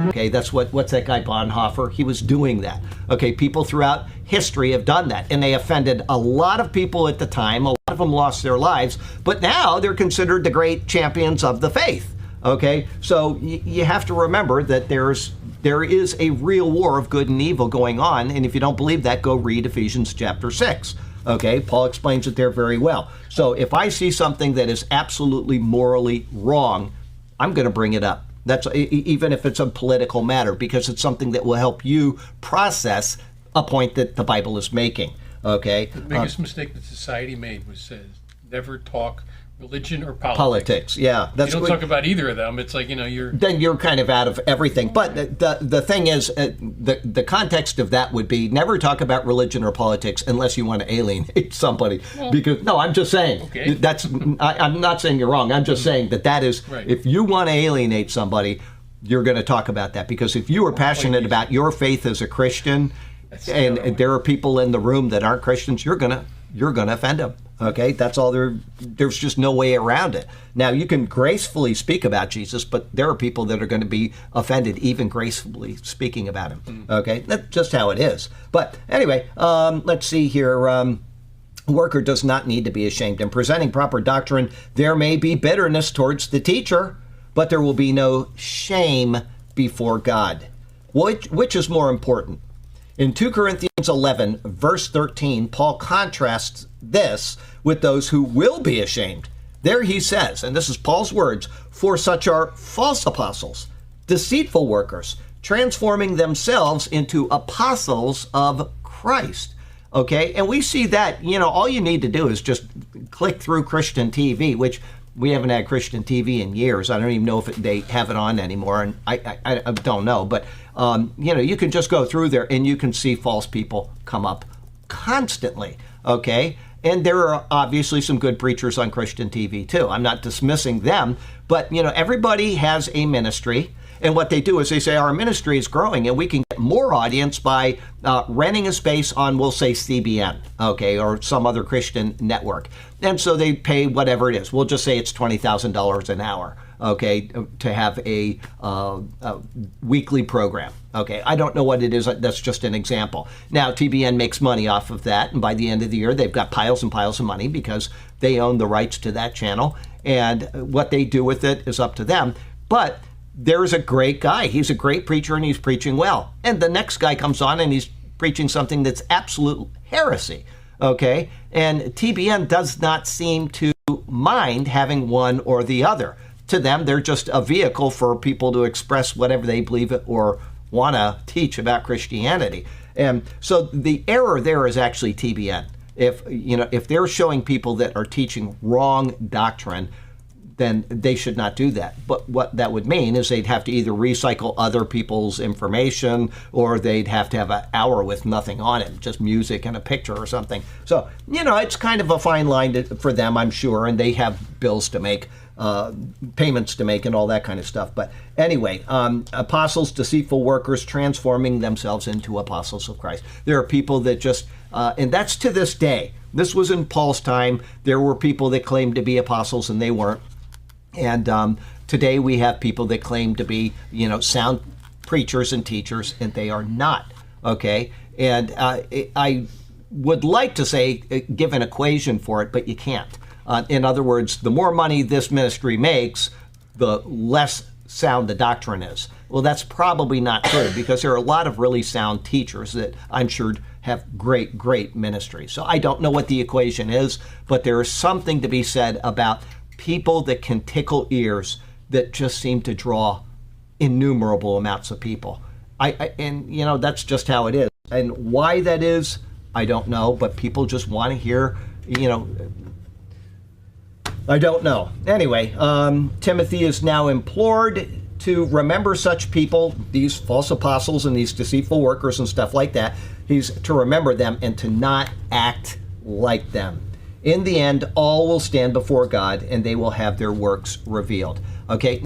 Okay, that's what's that guy Bonhoeffer? He was doing that. Okay, people throughout history have done that, and they offended a lot of people at the time. A lot of them lost their lives, but now they're considered the great champions of the faith. Okay, so you have to remember that there is a real war of good and evil going on, and if you don't believe that, go read Ephesians chapter 6. Okay, Paul explains it there very well. So if I see something that is absolutely morally wrong, I'm going to bring it up. That's even if it's a political matter, because it's something that will help you process a point that the Bible is making. Okay. The biggest mistake that society made was never talk religion or politics. Politics, yeah. That's you don't talk about either of them. It's like, then you're kind of out of everything. But the thing is, the context of that would be never talk about religion or politics unless you want to alienate somebody. Well, because no, I'm just saying. Okay. I'm not saying you're wrong. I'm just saying that is right. If you want to alienate somebody, you're going to talk about that. Because if you are passionate about your faith as a Christian, and there are people in the room that aren't Christians, you're gonna offend them. Okay, that's all there's just no way around it. Now, you can gracefully speak about Jesus, but there are people that are going to be offended even gracefully speaking about him. Okay, that's just how it is. But anyway, let's see here. A worker does not need to be ashamed. In presenting proper doctrine, there may be bitterness towards the teacher, but there will be no shame before God. Which is more important? In 2 Corinthians 11, verse 13, Paul contrasts this with those who will be ashamed. There he says, and this is Paul's words, "For such are false apostles, deceitful workers, transforming themselves into apostles of Christ." Okay, and we see that, all you need to do is just click through Christian TV, which we haven't had Christian TV in years. I don't even know if they have it on anymore, and I don't know. But, you can just go through there and you can see false people come up constantly, okay? And there are obviously some good preachers on Christian TV too. I'm not dismissing them, but, everybody has a ministry. And what they do is they say, our ministry is growing and we can get more audience by renting a space on, we'll say, CBN, okay, or some other Christian network. And so they pay whatever it is. We'll just say it's $20,000 an hour, okay, to have a weekly program. Okay, I don't know what it is. That's just an example. Now, TBN makes money off of that. And by the end of the year, they've got piles and piles of money because they own the rights to that channel. And what they do with it is up to them. But there's a great guy. He's a great preacher and he's preaching well. And the next guy comes on and he's preaching something that's absolute heresy. Okay? And TBN does not seem to mind having one or the other. To them, they're just a vehicle for people to express whatever they believe or want to teach about Christianity. And so the error there is actually TBN. If they're showing people that are teaching wrong doctrine, then they should not do that. But what that would mean is they'd have to either recycle other people's information or they'd have to have an hour with nothing on it, just music and a picture or something. So, it's kind of a fine line for them, I'm sure, and they have bills to make, payments to make and all that kind of stuff. But anyway, apostles, deceitful workers, transforming themselves into apostles of Christ. There are people that just, and that's to this day. This was in Paul's time. There were people that claimed to be apostles and they weren't. And today we have people that claim to be, sound preachers and teachers, and they are not, okay? And I would like to say, give an equation for it, but you can't. In other words, the more money this ministry makes, the less sound the doctrine is. Well, that's probably not true because there are a lot of really sound teachers that I'm sure have great, great ministry. So I don't know what the equation is, but there is something to be said about people that can tickle ears that just seem to draw innumerable amounts of people. And that's just how it is. And why that is, I don't know, but people just want to hear, I don't know. Anyway, Timothy is now implored to remember such people, these false apostles and these deceitful workers and stuff like that. He's to remember them and to not act like them. In the end, all will stand before God and they will have their works revealed. Okay,